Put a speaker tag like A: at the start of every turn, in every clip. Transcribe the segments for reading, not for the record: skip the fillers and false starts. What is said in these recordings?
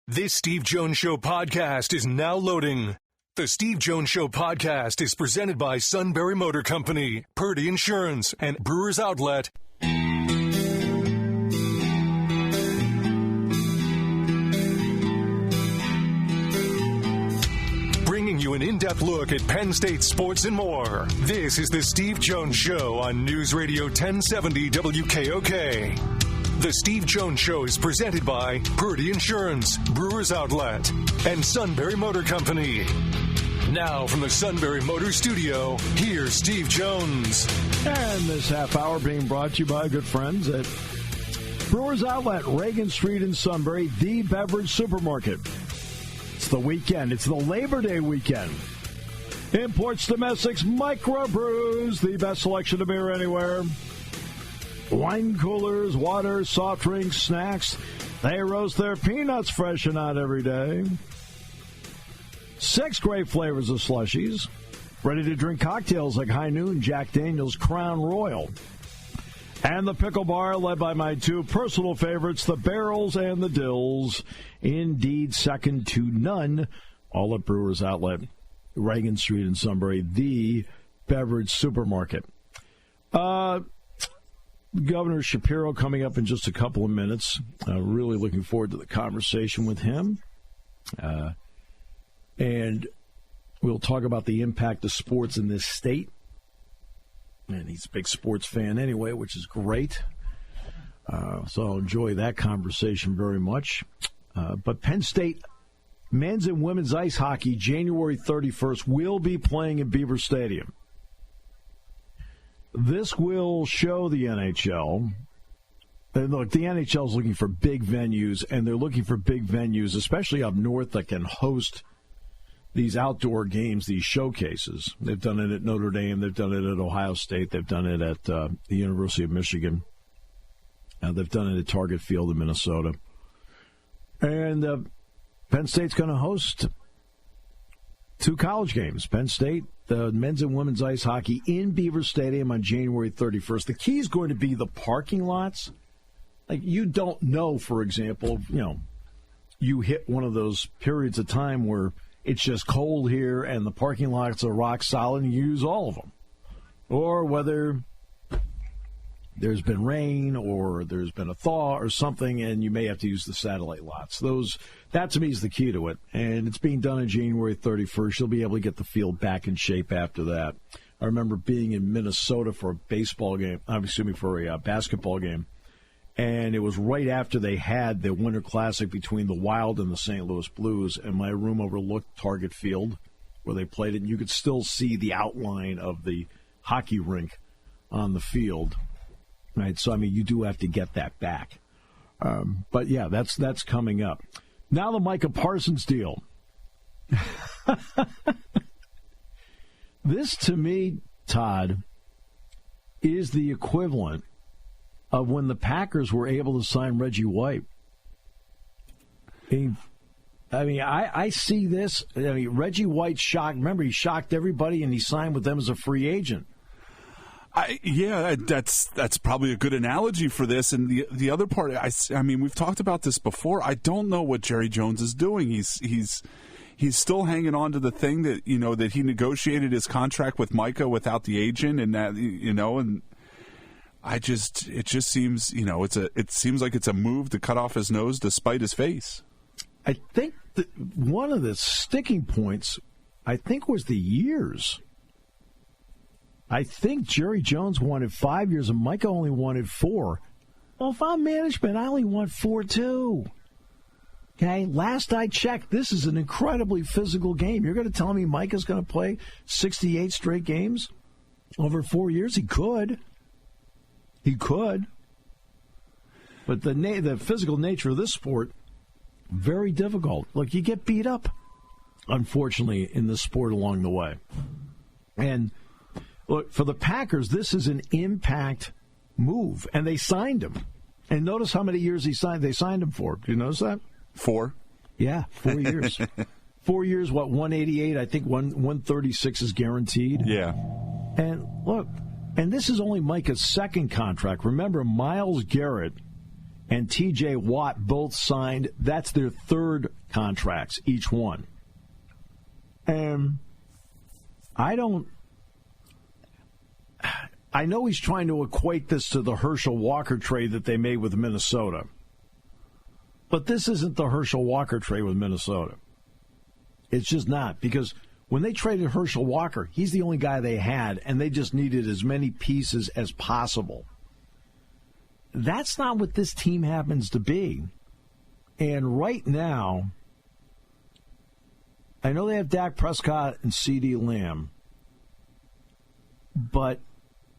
A: This Steve Jones Show podcast is now loading. The Steve Jones Show podcast is presented by Sunbury Motor Company, Purdy Insurance, and Brewers Outlet. Bringing you an in-depth look at Penn State sports and more. This is the Steve Jones Show on News Radio 1070 WKOK. The Steve Jones Show is presented by Purdy Insurance, Brewers Outlet, and Sunbury Motor Company. Now from the Sunbury Motor Studio, here's Steve Jones.
B: And this half hour being brought to you by good friends at Brewers Outlet, Reagan Street in Sunbury, the beverage supermarket. It's the weekend. It's the Labor Day weekend. Imports, domestics, microbrews, the best selection of beer anywhere. Wine coolers, water, soft drinks, snacks. They roast their peanuts fresh and out every day. 6 great flavors of slushies. Ready-to-drink cocktails like High Noon, Jack Daniel's, Crown Royal. And the pickle bar led by my 2 personal favorites, the Barrels and the Dills. Indeed, second to none. All at Brewers Outlet, Reagan Street in Sunbury, the beverage supermarket. Governor Shapiro coming up in just a couple of minutes. Really looking forward to the conversation with him. And we'll talk about the impact of sports in this state. And he's a big sports fan anyway, which is great. So I'll enjoy that conversation very much. But Penn State men's and women's ice hockey, January 31st, will be playing in Beaver Stadium. This will show the NHL. And look, the NHL is looking for big venues, and they're looking for big venues, especially up north, that can host these outdoor games, these showcases. They've done it at Notre Dame. They've done it at Ohio State. They've done it at the University of Michigan. They've done it at Target Field in Minnesota. And Penn State's going to host 2 college games. Penn State, the men's and women's ice hockey in Beaver Stadium on January 31st. The key is going to be the parking lots. Like, you don't know, for example, you hit one of those periods of time where it's just cold here and the parking lots are rock solid and you use all of them. Or whether there's been rain or there's been a thaw or something and you may have to use the satellite lots. That to me is the key to it. And it's being done on January 31st. You'll be able to get the field back in shape after that. I remember being in Minnesota for a basketball game. And it was right after they had the Winter Classic between the Wild and the St. Louis Blues, and my room overlooked Target Field where they played it, and you could still see the outline of the hockey rink on the field. Right, so, you do have to get that back. But, yeah, that's coming up. Now the Micah Parsons deal. This, to me, Todd, is the equivalent of when the Packers were able to sign Reggie White. I see this. Reggie White shocked. Remember, he shocked everybody, and he signed with them as a free agent. That's probably a good analogy for this. And the other part, we've talked about this before. I don't know what Jerry Jones is doing. He's still hanging on to the thing that that he negotiated his contract with Micah without the agent, and that and it just seems it seems like it's a move to cut off his nose to spite his face. I think that one of the sticking points, was the years. I think Jerry Jones wanted 5 years and Micah only wanted 4. Well, if I'm management, I only want 4 too. Okay, last I checked, this is an incredibly physical game. You're going to tell me Micah's going to play 68 straight games over 4 years? He could. But the physical nature of this sport, very difficult. Look, you get beat up, unfortunately, in this sport along the way. And look, for the Packers, this is an impact move, and they signed him. And notice how many years they signed him for. Do you notice that? 4. Yeah, 4 years. 4 years, 188? I think 136 is guaranteed. Yeah. And look, and this is only Micah's second contract. Remember, Myles Garrett and T.J. Watt both signed. That's their third contracts, each one. And I know he's trying to equate this to the Herschel Walker trade that they made with Minnesota. But this isn't the Herschel Walker trade with Minnesota. It's just not, because when they traded Herschel Walker, he's the only guy they had, and they just needed as many pieces as possible. That's not what this team happens to be. And right now, I know they have Dak Prescott and CeeDee Lamb, but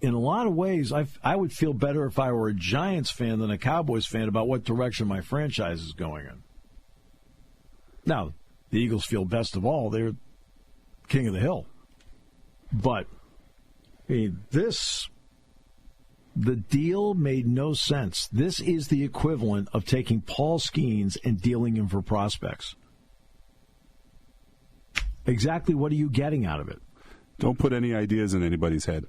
B: in a lot of ways, I would feel better if I were a Giants fan than a Cowboys fan about what direction my franchise is going in. Now, the Eagles feel best of all. They're king of the hill. But, I mean, the deal made no sense. This is the equivalent of taking Paul Skeens and dealing him for prospects. Exactly what are you getting out of it?
C: Don't put any ideas in anybody's head.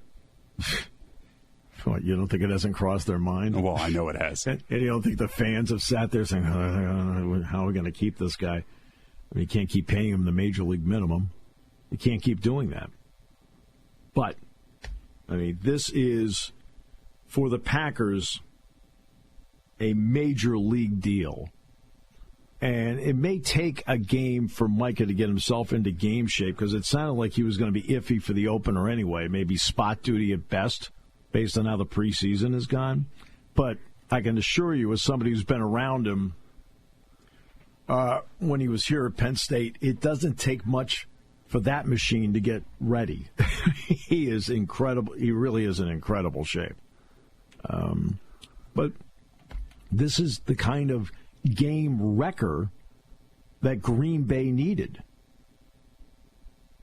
B: What, you don't think it hasn't crossed their mind?
C: Well, I know it has.
B: And you don't think the fans have sat there saying, how are we going to keep this guy? I mean, you can't keep paying him the major league minimum. You can't keep doing that. But, I mean, this is, for the Packers, a major league deal. And it may take a game for Micah to get himself into game shape, because it sounded like he was going to be iffy for the opener anyway, maybe spot duty at best, based on how the preseason has gone. But I can assure you, as somebody who's been around him when he was here at Penn State, it doesn't take much for that machine to get ready. He is incredible. He really is in incredible shape. But this is the kind of game wrecker that Green Bay needed.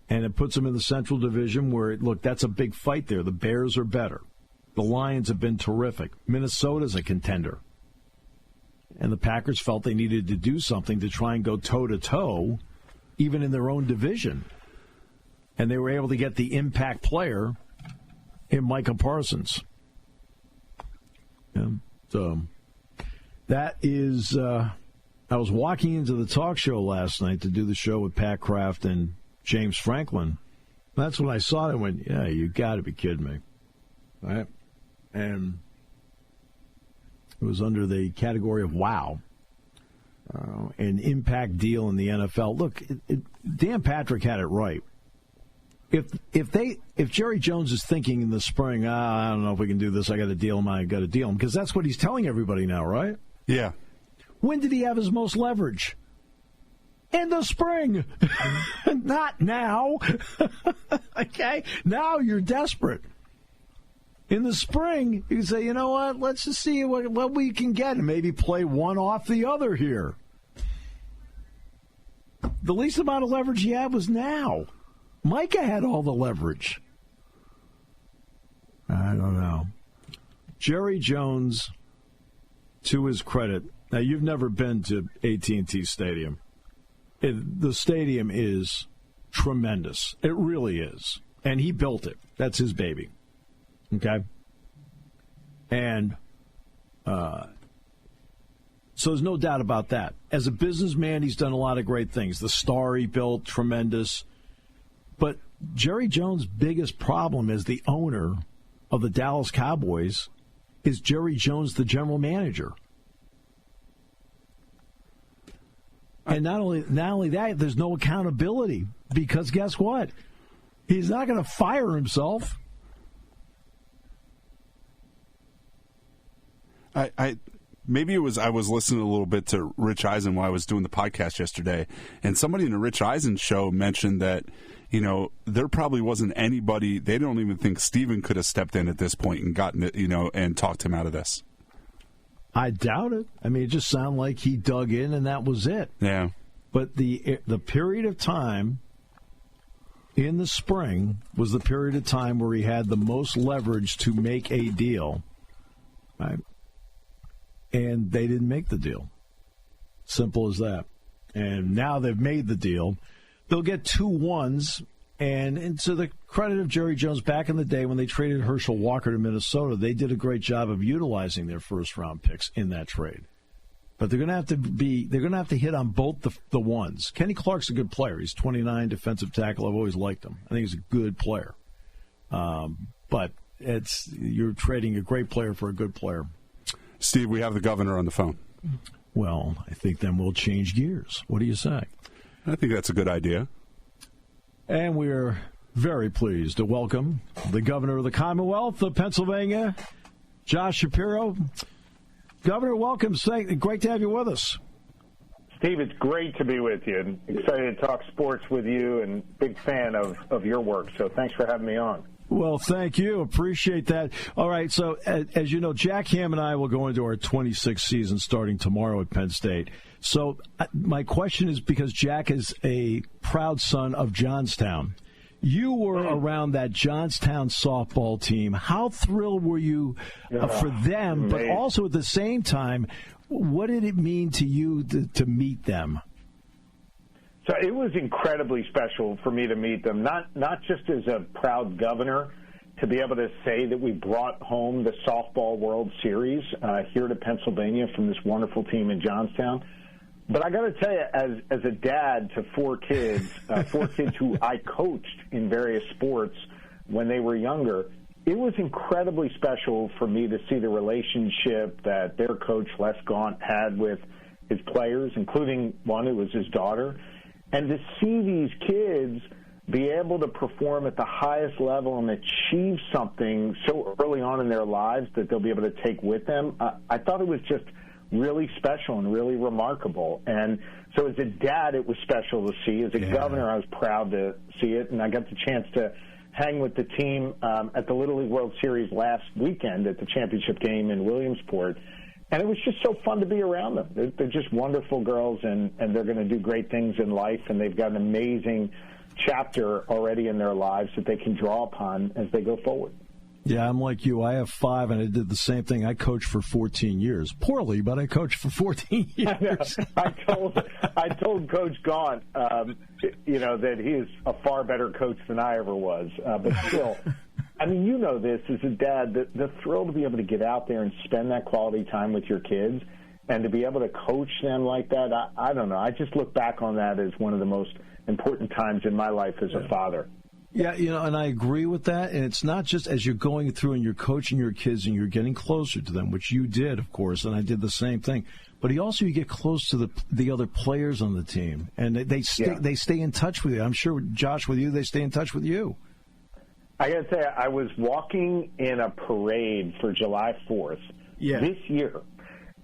B: And it puts them in the Central Division where, look, that's a big fight there. The Bears are better. The Lions have been terrific. Minnesota's a contender. And the Packers felt they needed to do something to try and go toe-to-toe, even in their own division. And they were able to get the impact player in Micah Parsons. Yeah, so that is, I was walking into the talk show last night to do the show with Pat Kraft and James Franklin. That's when I saw it and went, yeah, you got to be kidding me. All right? And it was under the category of wow. An impact deal in the NFL. Look, Dan Patrick had it right. If Jerry Jones is thinking in the spring, I don't know if we can do this, I got to deal him, because that's what he's telling everybody now, right?
C: Yeah.
B: When did he have his most leverage? In the spring. Not now. Okay? Now you're desperate. In the spring, you can say, you know what, let's just see what we can get and maybe play one off the other here. The least amount of leverage he had was now. Micah had all the leverage. I don't know. Jerry Jones, to his credit, now you've never been to AT&T Stadium. The stadium is tremendous. It really is. And he built it. That's his baby. Okay? And so there's no doubt about that. As a businessman, he's done a lot of great things. The star he built, tremendous. But Jerry Jones' biggest problem as the owner of the Dallas Cowboys is Jerry Jones, the general manager. And not only that, there's no accountability, because guess what? He's not going to fire himself.
C: Maybe it was I was listening a little bit to Rich Eisen while I was doing the podcast yesterday, and somebody in the Rich Eisen show mentioned that, you know, there probably wasn't anybody, they don't even think Steven could have stepped in at this point and gotten it, you know, and talked him out of this.
B: I doubt it. I mean, it just sounded like he dug in and that was it.
C: Yeah.
B: But the period of time in the spring was the period of time where he had the most leverage to make a deal. Right? And they didn't make the deal. Simple as that. And now they've made the deal. They'll get 2 1s And to the credit of Jerry Jones, back in the day when they traded Herschel Walker to Minnesota, they did a great job of utilizing their first-round picks in that trade. But they're going to have to hit on both the ones. Kenny Clark's a good player. He's 29, defensive tackle. I've always liked him. I think he's a good player. But you're trading a great player for a good player.
C: Steve, we have the governor on the phone.
B: Well, I think then we'll change gears. What do you say?
C: I think that's a good idea.
B: And we're very pleased to welcome the governor of the Commonwealth of Pennsylvania, Josh Shapiro. Governor, welcome. Great to have you with us.
D: Steve, it's great to be with you. And excited to talk sports with you and big fan of your work. So thanks for having me on.
B: Well, thank you. Appreciate that. All right, so as you know, Jack Ham and I will go into our 26th season starting tomorrow at Penn State. So my question is, because Jack is a proud son of Johnstown, you were around that Johnstown softball team. How thrilled were you for them, but also at the same time, what did it mean to you to meet them?
D: So it was incredibly special for me to meet them, not just as a proud governor, to be able to say that we brought home the Softball World Series here to Pennsylvania from this wonderful team in Johnstown. But I got to tell you, as a dad to four kids who I coached in various sports when they were younger, it was incredibly special for me to see the relationship that their coach, Les Gaunt, had with his players, including one who was his daughter. And to see these kids be able to perform at the highest level and achieve something so early on in their lives that they'll be able to take with them, I thought it was just really special and really remarkable. And so as a dad, it was special to see. As a governor, I was proud to see it. And I got the chance to hang with the team at the Little League World Series last weekend at the championship game in Williamsport. And it was just so fun to be around them. They're just wonderful girls, and they're going to do great things in life, and they've got an amazing chapter already in their lives that they can draw upon as they go forward.
B: Yeah, I'm like you. I have 5, and I did the same thing. I coached for 14 years. Poorly, but I coached for 14 years.
D: I told Coach Gaunt, that he is a far better coach than I ever was. But still, I mean, you know this as a dad, the thrill to be able to get out there and spend that quality time with your kids and to be able to coach them like that, I don't know. I just look back on that as one of the most important times in my life as a father.
B: Yeah, and I agree with that. And it's not just as you're going through and you're coaching your kids and you're getting closer to them, which you did, of course, and I did the same thing. But you get close to the other players on the team, and they stay in touch with you. I'm sure, Josh, with you, they stay in touch with you.
D: I got to say, I was walking in a parade for July 4th this year,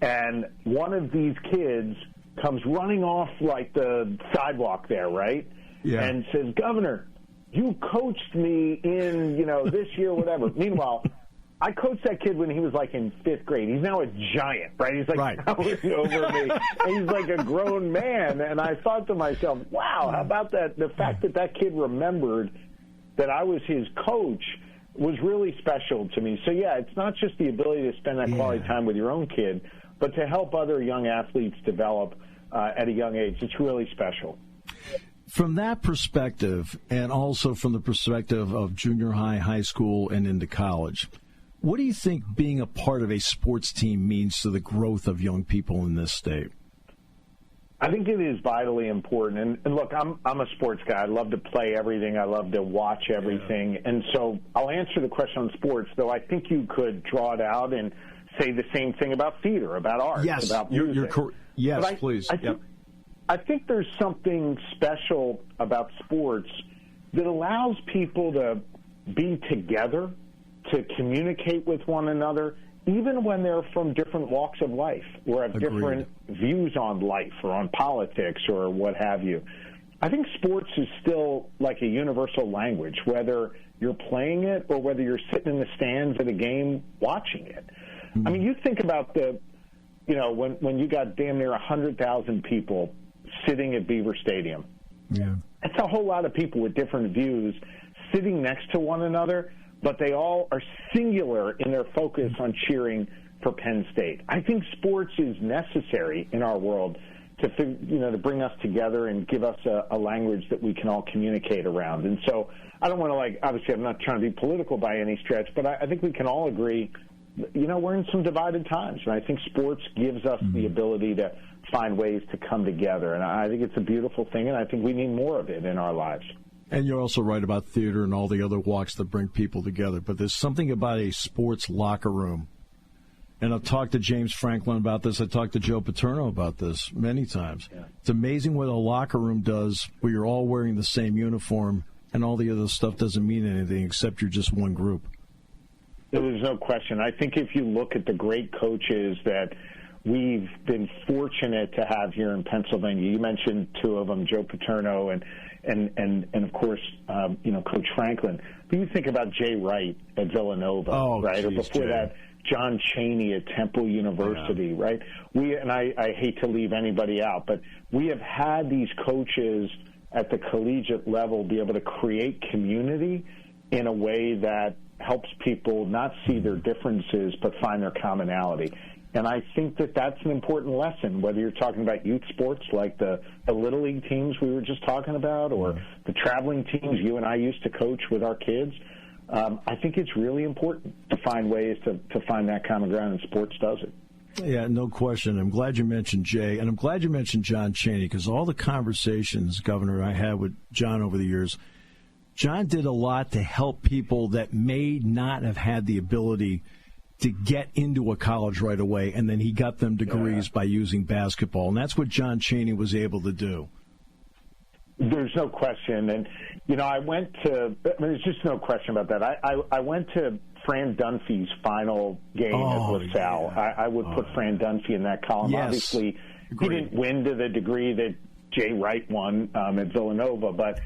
D: and one of these kids comes running off like the sidewalk there, right? Yeah. And says, "Governor, you coached me in, this year, whatever." Meanwhile, I coached that kid when he was like in 5th grade. He's now a giant, right? He's like towering over me. And he's like a grown man. And I thought to myself, wow, how about that? The fact that kid remembered that I was his coach was really special to me. So, yeah, it's not just the ability to spend that quality time with your own kid, but to help other young athletes develop at a young age. It's really special.
B: From that perspective, and also from the perspective of junior high, high school, and into college, what do you think being a part of a sports team means to the growth of young people in this state?
D: I think it is vitally important. And look, I'm a sports guy. I love to play everything. I love to watch everything. Yeah. And so I'll answer the question on sports, though I think you could draw it out and say the same thing about theater, about art, about music.
B: Yes, please.
D: I think there's something special about sports that allows people to be together, to communicate with one another, even when they're from different walks of life or have different views on life or on politics or what have you. I think sports is still like a universal language, whether you're playing it or whether you're sitting in the stands at a game watching it. Mm-hmm. I mean, you think about when you got damn near 100,000 people sitting at Beaver Stadium. Yeah. That's a whole lot of people with different views sitting next to one another, but they all are singular in their focus on cheering for Penn State. I think sports is necessary in our world to bring us together and give us a language that we can all communicate around. And so I don't want to, obviously I'm not trying to be political by any stretch, but I think we can all agree, we're in some divided times, and I think sports gives us the ability to find ways to come together, and I think it's a beautiful thing, and I think we need more of it in our lives.
B: And you're also right about theater and all the other walks that bring people together, but there's something about a sports locker room. And I've talked to James Franklin about this. I talked to Joe Paterno about this many times. Yeah. It's amazing what a locker room does where you're all wearing the same uniform and all the other stuff doesn't mean anything except you're just one group.
D: There's no question. I think if you look at the great coaches that we've been fortunate to have here in Pennsylvania, you mentioned two of them, Joe Paterno and of course, Coach Franklin. But you think about Jay Wright at Villanova, right? Or before that, John Chaney at Temple University, right? I hate to leave anybody out, but we have had these coaches at the collegiate level be able to create community in a way that helps people not see their differences but find their commonality. And I think that that's an important lesson, whether you're talking about youth sports like the Little League teams we were just talking about or the traveling teams you and I used to coach with our kids. I think it's really important to find ways to find that common ground, and sports does it.
B: Yeah, no question. I'm glad you mentioned Jay, and I'm glad you mentioned John Chaney, because all the conversations, Governor, I had with John over the years, John did a lot to help people that may not have had the ability to get into a college right away, and then he got them degrees by using basketball, and that's what John Chaney was able to do.
D: There's no question, and there's just no question about that. I went to Fran Dunphy's final game at LaSalle. Yeah. I would put Fran Dunphy in that column.
B: Yes.
D: Obviously, he didn't win to the degree that Jay Wright won at Villanova, but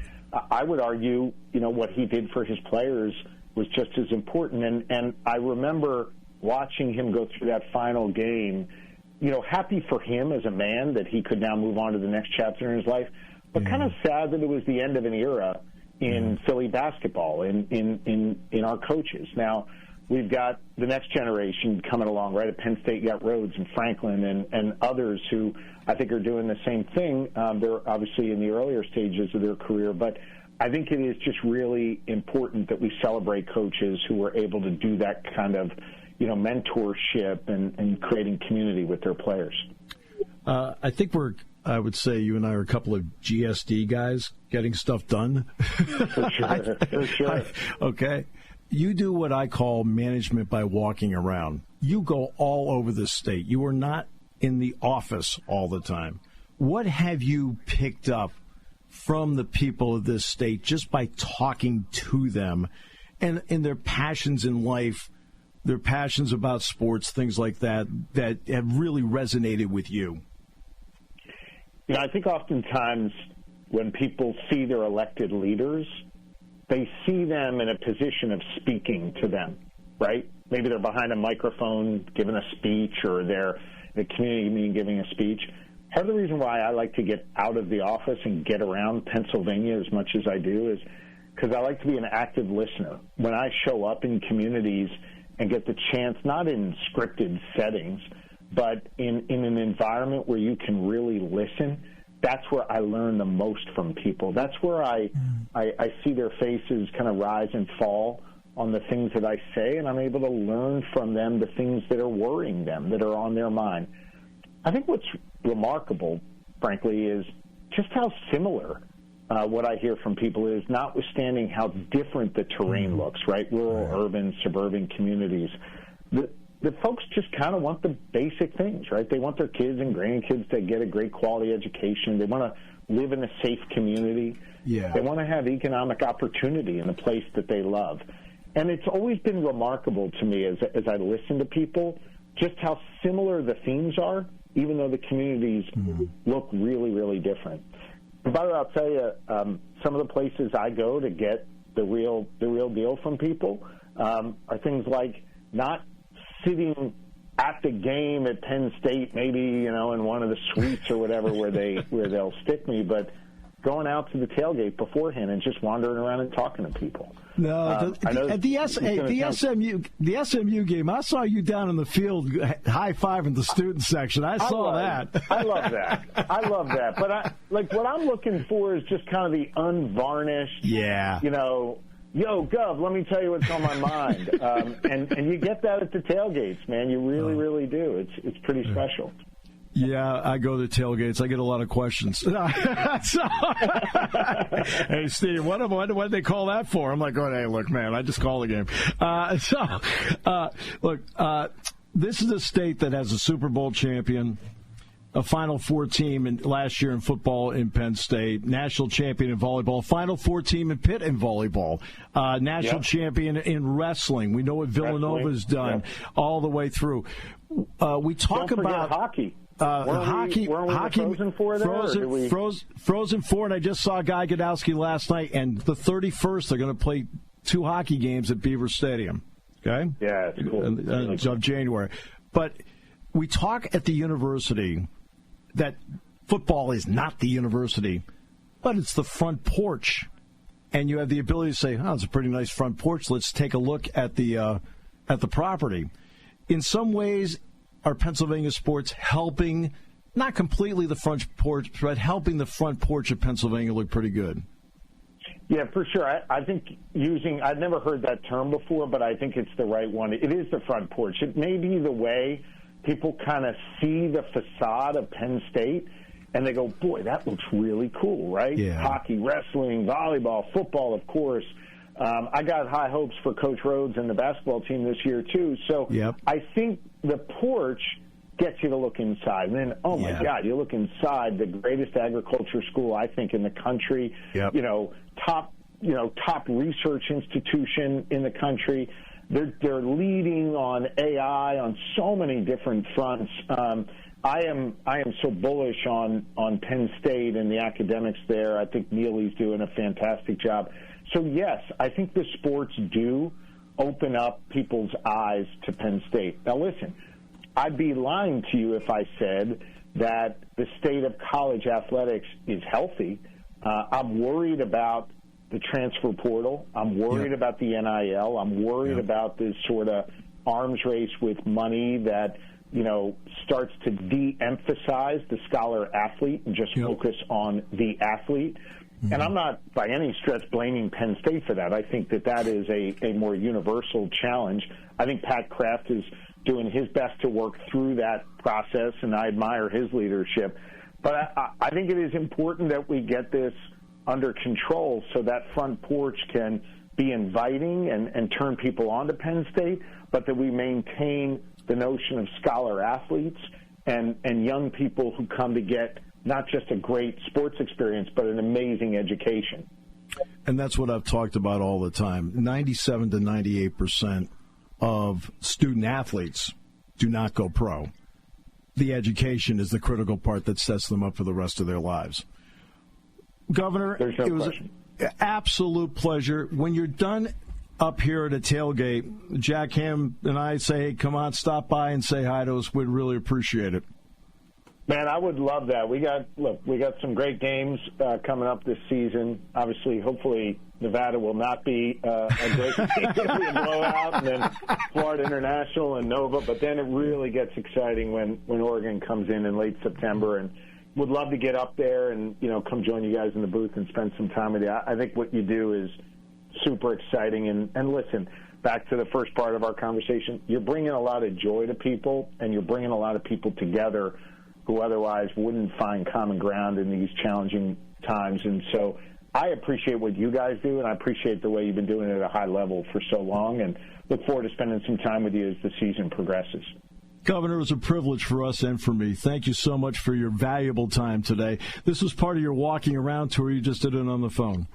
D: I would argue, what he did for his players was just as important. And I remember watching him go through that final game, happy for him as a man that he could now move on to the next chapter in his life, but kind of sad that it was the end of an era in Philly basketball, in our coaches. Now, we've got the next generation coming along, right? At Penn State, you got Rhodes and Franklin and others who I think are doing the same thing. They're obviously in the earlier stages of their career, but I think it is just really important that we celebrate coaches who are able to do that kind of, mentorship and creating community with their players.
B: I think I would say you and I are a couple of GSD guys getting stuff done.
D: For sure.
B: Okay. You do what I call management by walking around. You go all over the state. You are not in the office all the time. What have you picked up from the people of this state just by talking to them and their passions in life, their passions about sports, things like that have really resonated with you?
D: I think oftentimes when people see their elected leaders, they see them in a position of speaking to them, right? Maybe they're behind a microphone giving a speech, or they're in a community meeting giving a speech. Part of the reason why I like to get out of the office and get around Pennsylvania as much as I do is because I like to be an active listener. When I show up in communities and get the chance, not in scripted settings, but in an environment where you can really listen, that's where I learn the most from people. That's where I see their faces kind of rise and fall on the things that I say, and I'm able to learn from them the things that are worrying them, that are on their mind. I think what's remarkable, frankly, is just how similar what I hear from people is, notwithstanding how different the terrain looks, right? Rural, urban, suburban communities. The folks just kind of want the basic things, right? They want their kids and grandkids to get a great quality education. They want to live in a safe community.
B: Yeah.
D: They want to have economic opportunity in a place that they love. And it's always been remarkable to me as I listen to people, just how similar the themes are, even though the communities look really, really different. And by the way, I'll tell you, some of the places I go to get the real deal from people are things like not sitting at the game at Penn State, maybe in one of the suites or whatever where they'll stick me, but going out to the tailgate beforehand and just wandering around and talking to people.
B: No, the SMU game, I saw you down in the field high-fiving the student section. I saw that.
D: I love that. But what I'm looking for is just kind of the unvarnished, yo, Gov, let me tell you what's on my mind. And you get that at the tailgates, man. You really, really do. It's pretty special.
B: Yeah, I go to tailgates. I get a lot of questions. Hey, Steve, what did they call that for? I'm like, hey, look, man, I just call the game. This is a state that has a Super Bowl champion, a Final Four team last year in football in Penn State, national champion in volleyball, Final Four team in Pitt in volleyball, national champion in wrestling. We know what Villanova's done all the way through. We talk about
D: hockey.
B: Hockey,
D: Frozen Four there?
B: Frozen Four, and I just saw Guy Godowski last night, and the 31st they're going to play 2 hockey games at Beaver Stadium. Okay?
D: Yeah, it's cool.
B: Of January. But we talk at the university that football is not the university, but it's the front porch. And you have the ability to say, it's a pretty nice front porch. Let's take a look at the property. In some ways, are Pennsylvania sports helping, not completely the front porch, but helping the front porch of Pennsylvania look pretty good?
D: Yeah, for sure. I think I've never heard that term before, but I think it's the right one. It is the front porch. It may be the way people kind of see the facade of Penn State, and they go, boy, that looks really cool, right?
B: Yeah.
D: Hockey, wrestling, volleyball, football, of course. I got high hopes for Coach Rhodes and the basketball team this year, too. So I think the porch gets you to look inside. And then, oh, my God, you look inside, the greatest agriculture school, I think, in the country, top research institution in the country. They're leading on AI on so many different fronts. I am so bullish on Penn State and the academics there. I think Neely's doing a fantastic job. So, yes, I think the sports do open up people's eyes to Penn State. Now, listen, I'd be lying to you if I said that the state of college athletics is healthy. I'm worried about the transfer portal. I'm worried about the NIL. I'm worried about this sort of arms race with money that, starts to de-emphasize the scholar athlete and just focus on the athlete. And I'm not by any stretch blaming Penn State for that. I think that is a more universal challenge. I think Pat Kraft is doing his best to work through that process, and I admire his leadership. But I think it is important that we get this under control so that front porch can be inviting and turn people on to Penn State, but that we maintain the notion of scholar athletes and young people who come to get not just a great sports experience, but an amazing education.
B: And that's what I've talked about all the time. 97 to 98% of student athletes do not go pro. The education is the critical part that sets them up for the rest of their lives. Governor, it was an absolute pleasure. When you're done up here at a tailgate, Jack Ham and I say, hey, come on, stop by and say hi to us. We'd really appreciate it.
D: Man, I would love that. We got some great games coming up this season. Obviously, hopefully, Nevada will not be a great team. It'll be a blowout, and then Florida International and Nova. But then it really gets exciting when Oregon comes in late September. And would love to get up there and come join you guys in the booth and spend some time with you. I think what you do is super exciting. And listen, back to the first part of our conversation, you're bringing a lot of joy to people, and you're bringing a lot of people together who otherwise wouldn't find common ground in these challenging times. And so I appreciate what you guys do, and I appreciate the way you've been doing it at a high level for so long, and look forward to spending some time with you as the season progresses.
B: Governor, it was a privilege for us and for me. Thank you so much for your valuable time today. This was part of your walking around tour. You just did it on the phone.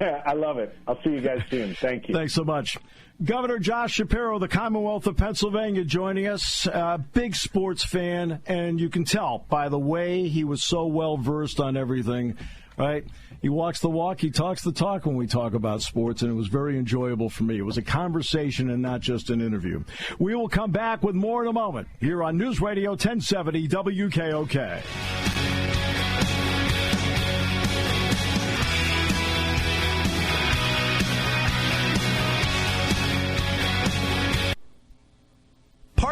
D: I love it. I'll see you guys soon. Thank you.
B: Thanks so much. Governor Josh Shapiro, the Commonwealth of Pennsylvania, joining us. Big sports fan, and you can tell by the way he was so well-versed on everything, right? He walks the walk, he talks the talk when we talk about sports, and it was very enjoyable for me. It was a conversation and not just an interview. We will come back with more in a moment here on News Radio 1070 WKOK.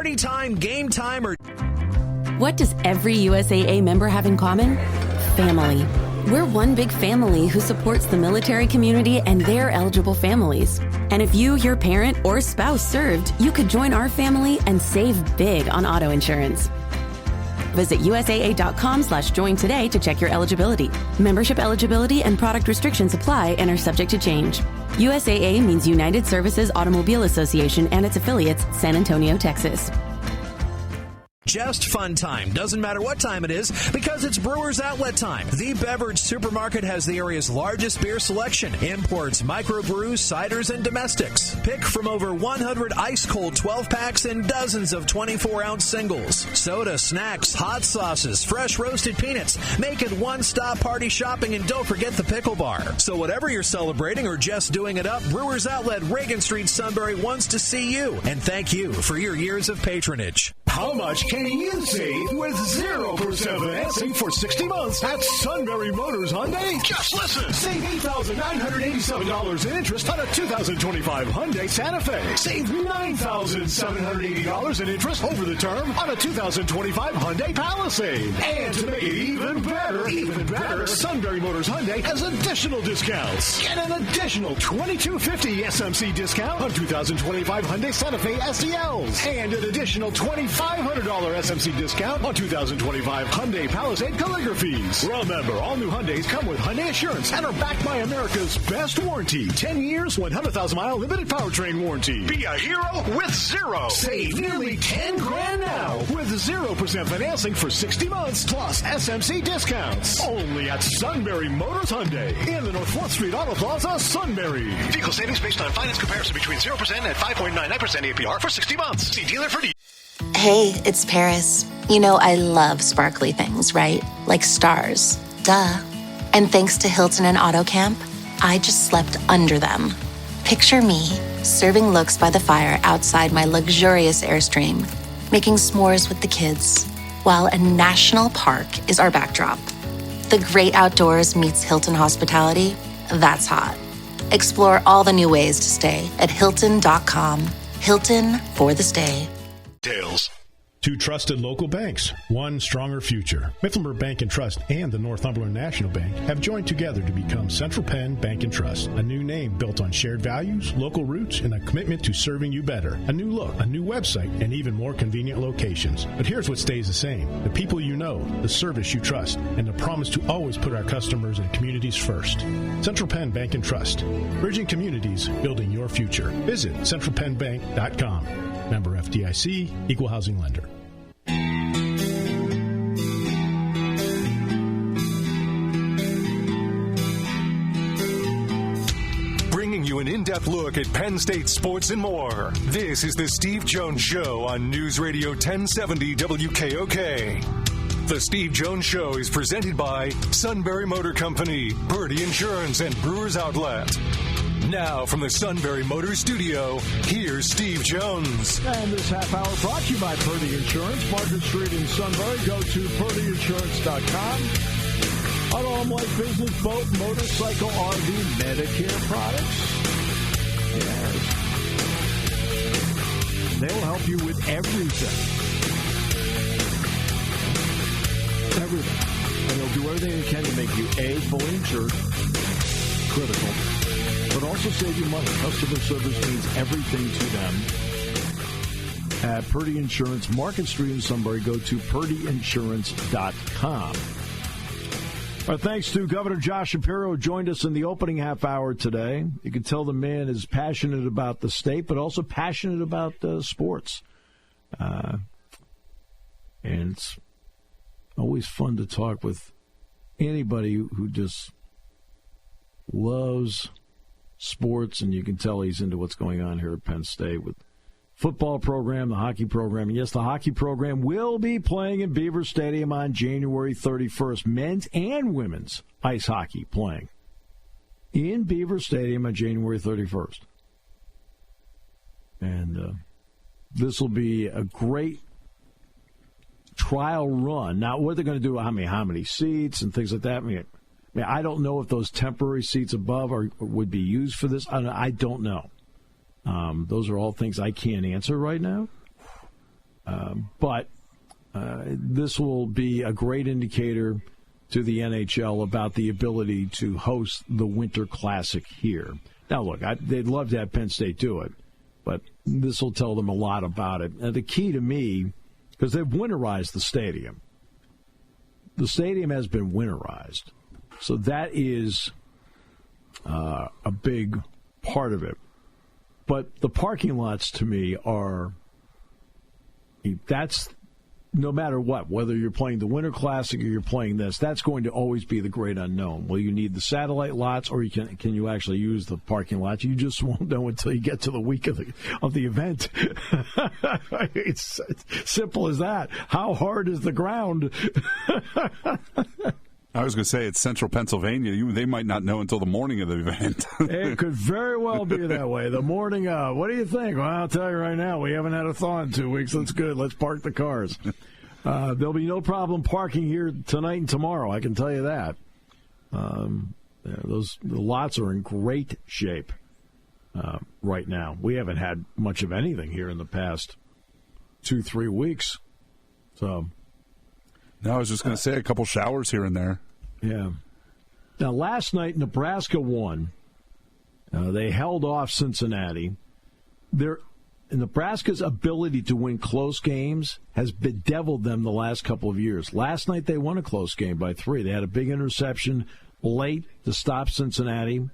E: party time, game time, or...
F: What does every USAA member have in common? Family. We're one big family who supports the military community and their eligible families. And if you, your parent, or spouse served, you could join our family and save big on auto insurance. Visit USAA.com/join today to check your eligibility. Membership eligibility and product restrictions apply and are subject to change. USAA means United Services Automobile Association and its affiliates, San Antonio, Texas.
E: Just fun time. Doesn't matter what time it is because it's Brewers Outlet time. The beverage supermarket has the area's largest beer selection. Imports, microbrews, ciders, and domestics. Pick from over 100 ice-cold 12-packs and dozens of 24-ounce singles. Soda, snacks, hot sauces, fresh roasted peanuts. Make it one-stop party shopping, and don't forget the pickle bar. So whatever you're celebrating or just doing it up, Brewers Outlet, Reagan Street, Sunbury wants to see you. And thank you for your years of patronage.
A: How much can you save with 0% financing for 60 months at Sunbury Motors Hyundai? Just listen. Save $8,987 in interest on a 2025 Hyundai Santa Fe. Save $9,780 in interest over the term on a 2025 Hyundai Palisade. And to make it even better, Sunbury Motors Hyundai has additional discounts. Get an additional $2,250 SMC discount on 2025 Hyundai Santa Fe SELs and an additional $2,500 SMC discount on 2025 Hyundai Palisade Calligraphies. Remember, all new Hyundais come with Hyundai Assurance and are backed by America's best warranty. 10 years, 100,000-mile limited powertrain warranty. Be a hero with zero. Save nearly $10,000 now with 0% financing for 60 months plus SMC discounts. Only at Sunbury Motors Hyundai in the North 4th Street Auto Plaza, Sunbury. Vehicle savings based on finance comparison between 0% and 5.99% APR for 60 months. See dealer for details.
G: Hey, it's Paris. You know I love sparkly things, right? Like stars. Duh. And thanks to Hilton and AutoCamp, I just slept under them. Picture me, serving looks by the fire outside my luxurious Airstream, making s'mores with the kids, while a national park is our backdrop. The great outdoors meets Hilton hospitality. That's hot. Explore all the new ways to stay at Hilton.com. Hilton for the stay.
A: Details.
H: Two trusted local banks, one stronger future. Mifflinburg Bank and Trust and the Northumberland National Bank have joined together to become Central Penn Bank and Trust, a new name built on shared values, local roots, and a commitment to serving you better. A new look, a new website, and even more convenient locations. But here's what stays the same. The people you know, the service you trust, and the promise to always put our customers and communities first. Central Penn Bank and Trust, bridging communities, building your future. Visit centralpennbank.com. Member FDIC, Equal Housing Lender.
A: Bringing you an in-depth look at Penn State sports and more. This is the Steve Jones Show on News Radio 1070 WKOK. The Steve Jones Show is presented by Sunbury Motor Company, Purdy Insurance, and Brewers Outlet. Now, from the Sunbury Motors Studio, here's Steve Jones.
B: And this half hour brought to you by Purdy Insurance, Market Street in Sunbury. Go to purdyinsurance.com. Auto, home, life, business, boat, motorcycle, RV, Medicare products. Yes. They will help you with everything. Everything. And they'll do everything they can to make you, A, fully insured, critical, but also save you money. Customer service means everything to them. At Purdy Insurance, Market Street in Sunbury, go to purdyinsurance.com. Our thanks to Governor Josh Shapiro, who joined us in the opening half hour today. You can tell the man is passionate about the state, but also passionate about sports. And it's always fun to talk with anybody who just loves sports, and you can tell he's into what's going on here at Penn State with football program, the hockey program. And yes, the hockey program will be playing in Beaver Stadium on January 31st. Men's and women's ice hockey playing in Beaver Stadium on January 31st. And this will be a great trial run. Now, what they're going to do, how many seats and things like that. I mean, I don't know if those temporary seats above would be used for this. I don't know. Those are all things I can't answer right now. But this will be a great indicator to the NHL about the ability to host the Winter Classic here. Now, look, they'd love to have Penn State do it, but this will tell them a lot about it. And the key to me, because they've winterized the stadium. The stadium has been winterized. So that is a big part of it. But the parking lots, to me, that's no matter what, whether you're playing the Winter Classic or you're playing this, that's going to always be the great unknown. Will you need the satellite lots, or can you actually use the parking lots? You just won't know until you get to the week of the event. It's simple as that. How hard is the ground?
C: I was going to say, it's central Pennsylvania. They might not know until the morning of the event.
B: It could very well be that way. The morning of. What do you think? Well, I'll tell you right now, we haven't had a thaw in 2 weeks. That's good. Let's park the cars. There'll be no problem parking here tonight and tomorrow, I can tell you that. The lots are in great shape right now. We haven't had much of anything here in the past 2-3 weeks. So...
C: No, I was just going to say a couple showers here and there.
B: Yeah. Now, last night, Nebraska won. They held off Cincinnati. Nebraska's ability to win close games has bedeviled them the last couple of years. Last night, they won a close game by 3. They had a big interception late to stop Cincinnati.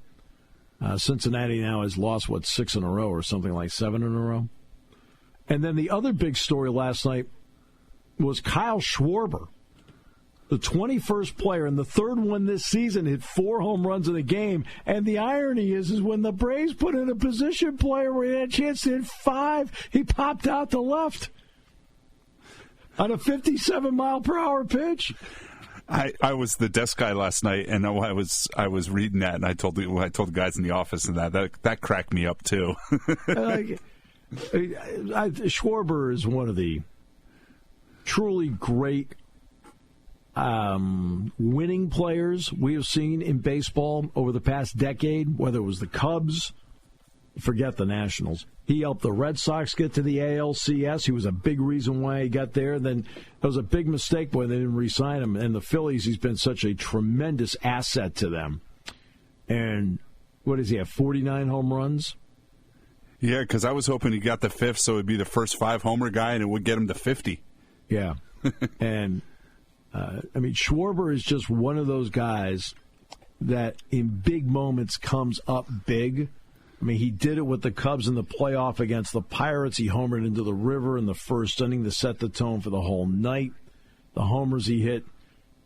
B: Cincinnati now has lost, 6 in a row or something like 7 in a row. And then the other big story last night was Kyle Schwarber. The 21st player and the third one this season, hit 4 home runs in a game. And the irony is when the Braves put in a position player where he had a chance to hit 5, he popped out to left on a 57-mile-per-hour pitch.
C: I was the desk guy last night, and I was reading that, and I told the guys in the office, and that cracked me up too.
B: Schwarber is one of the truly great winning players we have seen in baseball over the past decade, whether it was the Cubs, forget the Nationals. He helped the Red Sox get to the ALCS. He was a big reason why he got there. Then it was a big mistake when they didn't re-sign him. And the Phillies, he's been such a tremendous asset to them. And what does he have, 49 home runs?
C: Yeah, because I was hoping he got the 5th, so it would be the first 5-homer guy, and it would get him to 50.
B: Yeah. And, Schwarber is just one of those guys that in big moments comes up big. He did it with the Cubs in the playoff against the Pirates. He homered into the river in the first inning to set the tone for the whole night. The homers he hit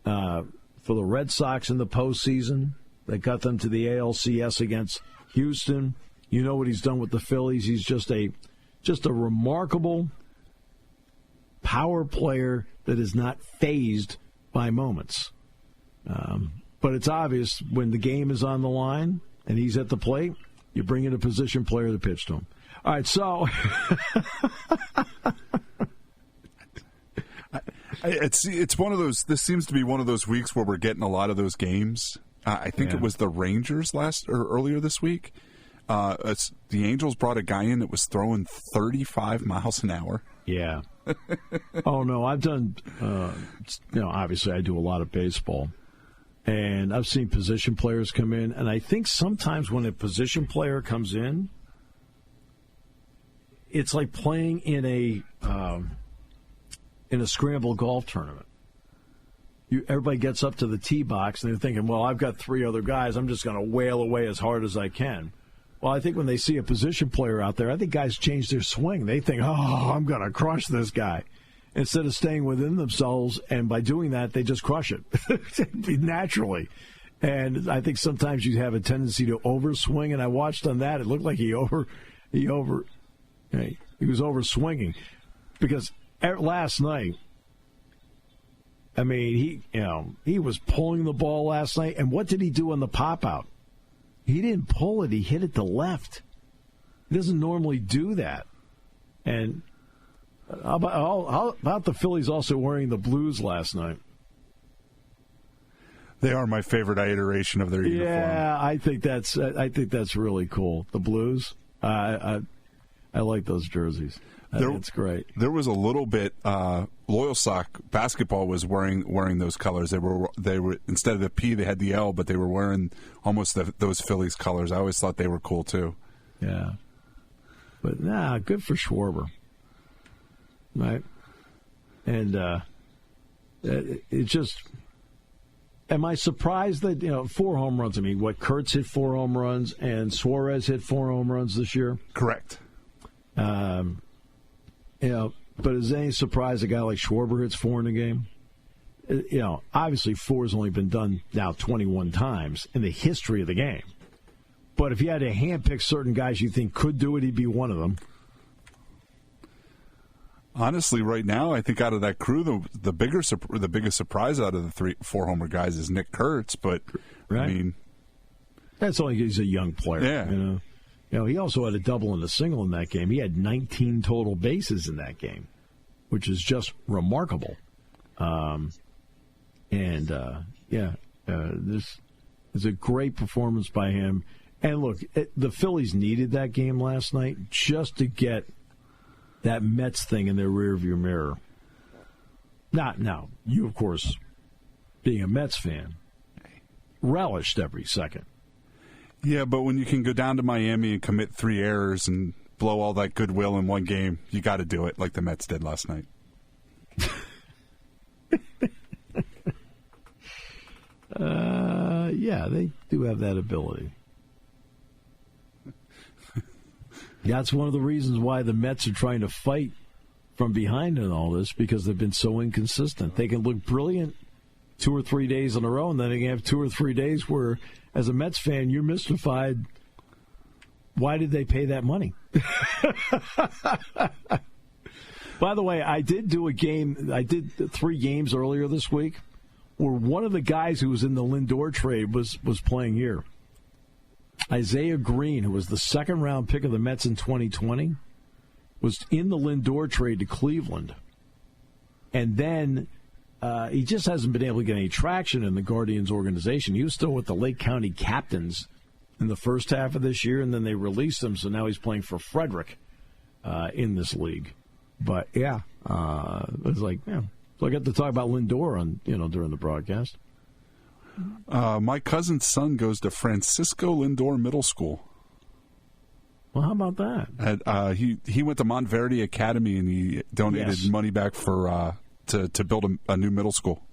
B: for the Red Sox in the postseason that got them to the ALCS against Houston. You know what he's done with the Phillies. He's just a remarkable power player that is not fazed by moments. But it's obvious when the game is on the line and he's at the plate, you bring in a position player to pitch to him. All right, so
C: it's one of those. This seems to be one of those weeks where we're getting a lot of those games. I think it was the Rangers earlier this week. The Angels brought a guy in that was throwing 35 miles an hour.
B: Yeah. Oh, no, I've done, obviously I do a lot of baseball. And I've seen position players come in. And I think sometimes when a position player comes in, it's like playing in a scramble golf tournament. Everybody gets up to the tee box and they're thinking, well, I've got 3 other guys. I'm just going to wail away as hard as I can. Well, I think when they see a position player out there, I think guys change their swing. They think, oh, I'm going to crush this guy. Instead of staying within themselves, and by doing that, they just crush it naturally. And I think sometimes you have a tendency to overswing, and I watched on that. It looked like he was overswinging. Because last night, he was pulling the ball last night, and what did he do on the pop-out? He didn't pull it. He hit it to left. He doesn't normally do that. And how about the Phillies also wearing the blues last night?
C: They are my favorite iteration of their uniform.
B: Yeah, I think that's really cool. The blues. I like those jerseys. That's great.
C: There was a little bit. Loyal Sock basketball was wearing those colors. They were instead of the P, they had the L, but they were wearing almost those Phillies colors. I always thought they were cool too.
B: Yeah, but good for Schwarber, right? And it just. Am I surprised that 4 home runs? I mean, Kurtz hit 4 home runs and Suarez hit 4 home runs this year.
C: Correct.
B: But is it any surprise a guy like Schwarber hits 4 in a game? Obviously 4 has only been done now 21 times in the history of the game. But if you had to handpick certain guys you think could do it, he'd be one of them.
C: Honestly, right now, I think out of that crew, the biggest surprise out of the 4 homer guys is Nick Kurtz. But
B: right.
C: I mean,
B: that's only because he's a young player.
C: Yeah.
B: He also had a double and a single in that game. He had 19 total bases in that game, which is just remarkable. This is a great performance by him. And look, the Phillies needed that game last night just to get that Mets thing in their rearview mirror. Now, you, of course, being a Mets fan, relished every second.
C: Yeah, but when you can go down to Miami and commit 3 errors and blow all that goodwill in one game, you got to do it like the Mets did last night.
B: Yeah, they do have that ability. That's one of the reasons why the Mets are trying to fight from behind in all this, because they've been so inconsistent. They can look brilliant 2 or 3 days in a row, and then they can have 2 or 3 days where, as a Mets fan, you're mystified. Why did they pay that money? By the way, I did do a game. I did 3 games earlier this week where one of the guys who was in the Lindor trade was playing here. Isaiah Green, who was the second-round pick of the Mets in 2020, was in the Lindor trade to Cleveland. And then he just hasn't been able to get any traction in the Guardians organization. He was still with the Lake County Captains in the first half of this year, and then they released him, so now he's playing for Frederick in this league. But, it was like, so I got to talk about Lindor during the broadcast.
C: My cousin's son goes to Francisco Lindor Middle School.
B: Well, how about that?
C: He went to Montverde Academy, and he donated money back for to build a new middle school.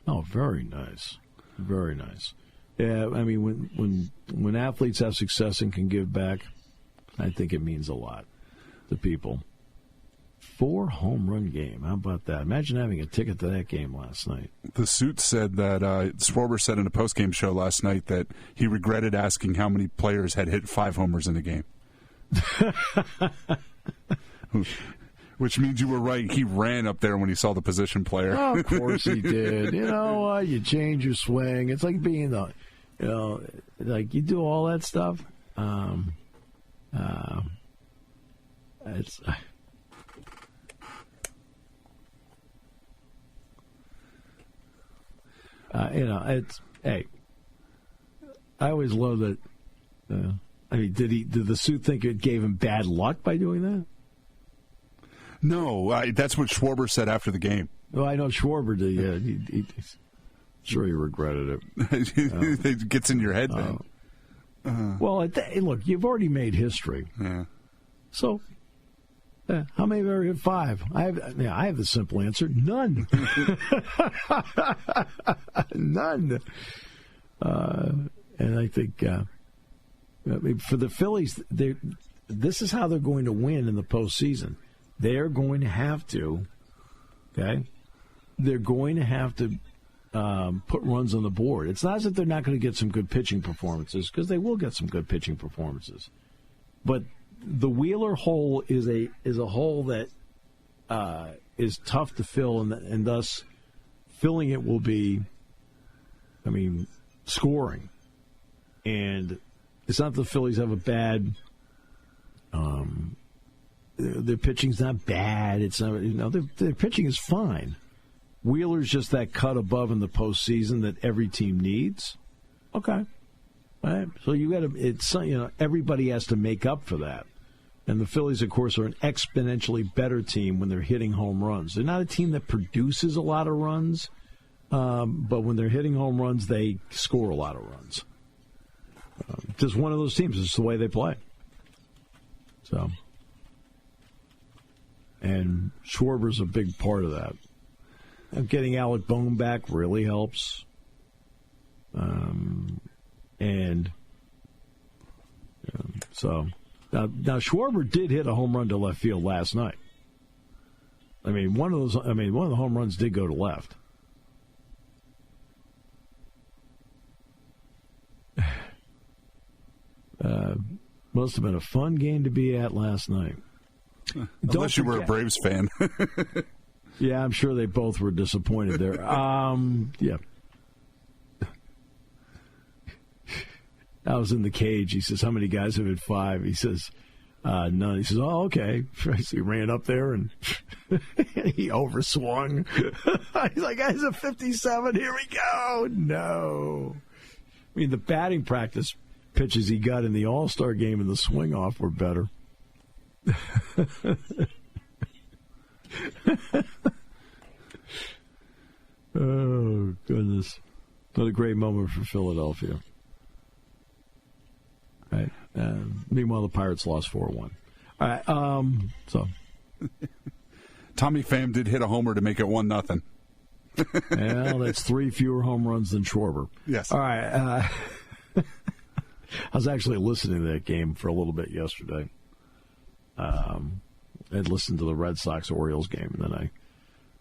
B: Oh, very nice, very nice. Yeah, I mean, when athletes have success and can give back, I think it means a lot to people. 4 home run game. How about that? Imagine having a ticket to that game last night.
C: The suit said that Schwarber said in a post-game show last night that he regretted asking how many players had hit 5 homers in a game. Which means you were right. He ran up there when he saw the position player.
B: Oh, of course he did. You know, you change your swing. It's like being like you do all that stuff. It's. It's, hey, I always love that. Did the suit think it gave him bad luck by doing that?
C: No, that's what Schwarber said after the game.
B: Well, I know Schwarber did. Yeah, he's sure he regretted it.
C: It gets in your head, man.
B: Well, look, you've already made history.
C: Yeah.
B: So, how many have ever hit 5? I have the simple answer: none. None. And I think for the Phillies, this is how they're going to win in the postseason. They're going to have to, they're going to have to put runs on the board. It's not as if they're not going to get some good pitching performances, because they will get some good pitching performances. But the Wheeler hole is a hole that is tough to fill, and thus filling it will be, scoring. And it's not that the Phillies have a bad. Their pitching's not bad. It's not. Their pitching is fine. Wheeler's just that cut above in the postseason that every team needs. Okay, all right. So you got to. It's everybody has to make up for that. And the Phillies, of course, are an exponentially better team when they're hitting home runs. They're not a team that produces a lot of runs, but when they're hitting home runs, they score a lot of runs. Just one of those teams. It's the way they play. So, and Schwarber's a big part of that. Getting Alec Bohm back really helps. So now Schwarber did hit a home run to left field last night. One of the home runs did go to left. Must have been a fun game to be at last night.
C: Unless you were a Braves fan.
B: Yeah, I'm sure they both were disappointed there. Yeah. I was in the cage. He says, how many guys have hit 5? He says, none. He says, oh, okay. So he ran up there and he overswung. He's like, guys, a 57. Here we go. No. The batting practice pitches he got in the All-Star game and the swing-off were better. Oh, goodness. What a great moment for Philadelphia. Right. Meanwhile, the Pirates lost 4-1. All right. So
C: Tommy Pham did hit a homer to make it 1-0.
B: Well, that's 3 fewer home runs than Schwarber.
C: Yes.
B: All right. I was actually listening to that game for a little bit yesterday. I'd listened to the Red Sox-Orioles game, and then I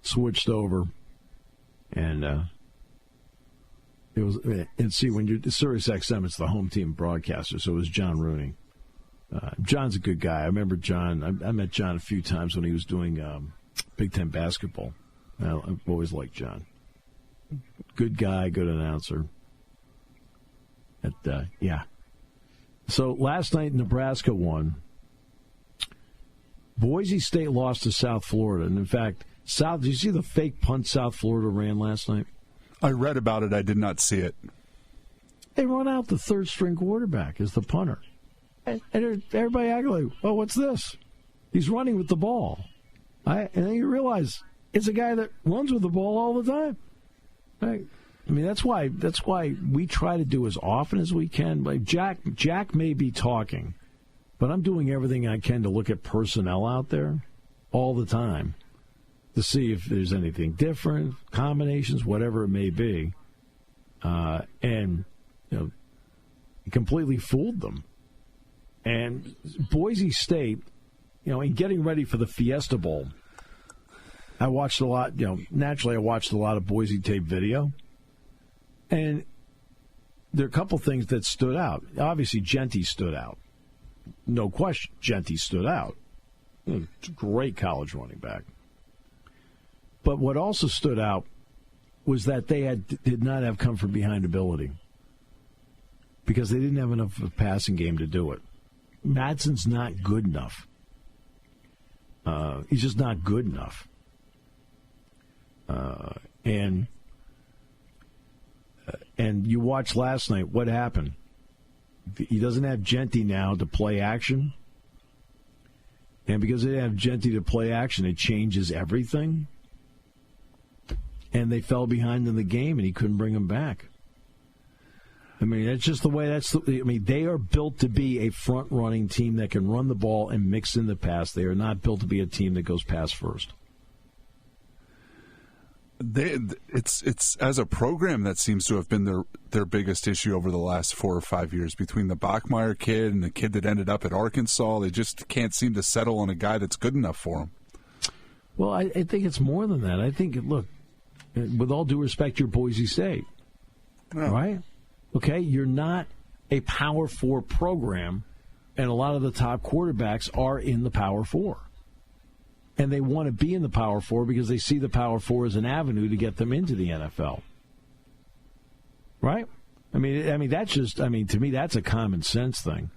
B: switched over, and it was. And see, when you're Sirius XM, it's the home team broadcaster, so it was John Rooney. John's a good guy. I remember John. I met John a few times when he was doing Big Ten basketball. I've always liked John. Good guy, good announcer. Yeah. So last night, Nebraska won. Boise State lost to South Florida. And in fact, did you see the fake punt South Florida ran last night?
C: I read about it. I did not see it.
B: They run out the third-string quarterback as the punter. And everybody acted like, well, what's this? He's running with the ball. And then you realize it's a guy that runs with the ball all the time. Right? That's why we try to do as often as we can. Like Jack may be talking, but I'm doing everything I can to look at personnel out there all the time to see if there's anything different, combinations, whatever it may be. And completely fooled them. And Boise State, in getting ready for the Fiesta Bowl, I watched a lot, naturally I watched a lot of Boise tape video. And there are a couple things that stood out. Obviously, Genty stood out. No question, Genty stood out. Great college running back. But what also stood out was that they did not have come-from-behind ability because they didn't have enough of a passing game to do it. Madsen's not good enough. He's just not good enough. And you watched last night, what happened? He doesn't have Genty now to play action. And because they didn't have Genty to play action, it changes everything. And they fell behind in the game, and he couldn't bring them back. That's just the way they are built to be a front-running team that can run the ball and mix in the pass. They are not built to be a team that goes pass first.
C: It's as a program that seems to have been their biggest issue over the last 4 or 5 years. Between the Bachmeier kid and the kid that ended up at Arkansas, they just can't seem to settle on a guy that's good enough for them.
B: Well, I think it's more than that. I think, look, with all due respect, you're Boise State, right? Okay, you're not a Power 4 program, and a lot of the top quarterbacks are in the Power 4. And they want to be in the Power 4 because they see the Power 4 as an avenue to get them into the NFL. Right? That's just, to me, that's a common sense thing.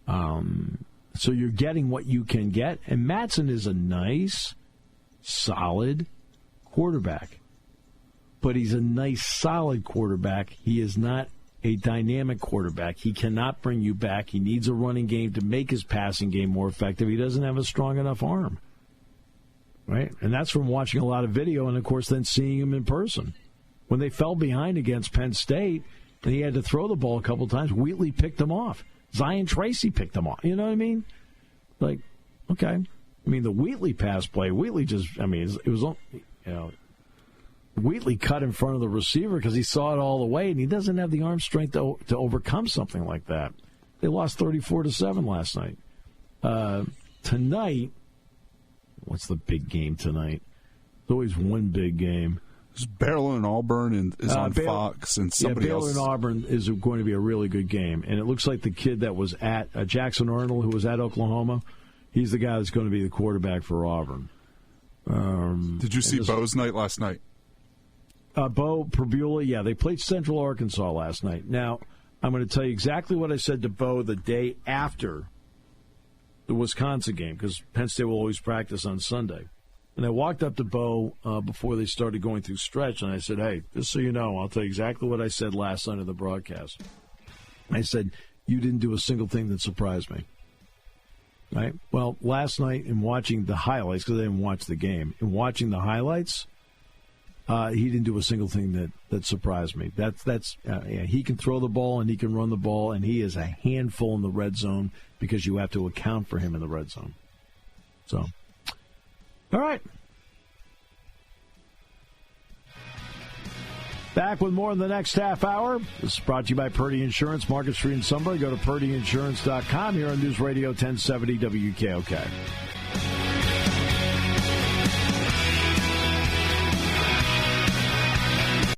B: So you're getting what you can get. And Madsen is a nice, solid quarterback. But he's a nice, solid quarterback. He is not a dynamic quarterback. He cannot bring you back. He needs a running game to make his passing game more effective. He doesn't have a strong enough arm. Right? And that's from watching a lot of video and, of course, then seeing him in person. When they fell behind against Penn State and he had to throw the ball a couple times, Wheatley picked him off. Zion Tracy picked him off. You know what I mean? Like, okay. I mean, the Wheatley pass play, Wheatley just, I mean, it was, Wheatley cut in front of the receiver because he saw it all the way, and he doesn't have the arm strength to overcome something like that. They lost 34-7 last night. Tonight, what's the big game tonight? There's always one big game.
C: There's Baylor and Auburn is on Fox, and somebody
B: Baylor
C: else.
B: and Auburn is going to be a really good game, and it looks like the kid that was at Jackson Arnold, who was at Oklahoma, he's the guy that's going to be the quarterback for Auburn.
C: Did you see Bo's night last night?
B: Bo Perbula, yeah, they played Central Arkansas last night. Now, I'm going to tell you exactly what I said to Bo the day after the Wisconsin game, because Penn State will always practice on Sunday. And I walked up to Bo before they started going through stretch, and I said, hey, just so you know, I'll tell you exactly what I said last night of the broadcast. I said, you didn't do a single thing that surprised me. Right? Well, last night in watching the highlights, because I didn't watch the game, in watching the highlights, he didn't do a single thing that surprised me. He can throw the ball and he can run the ball, and he is a handful in the red zone because you have to account for him in the red zone. So, all right. Back with more in the next half hour. This is brought to you by Purdy Insurance, Market Street in Sunbury. Go to purdyinsurance.com here on News Radio 1070 WKOK.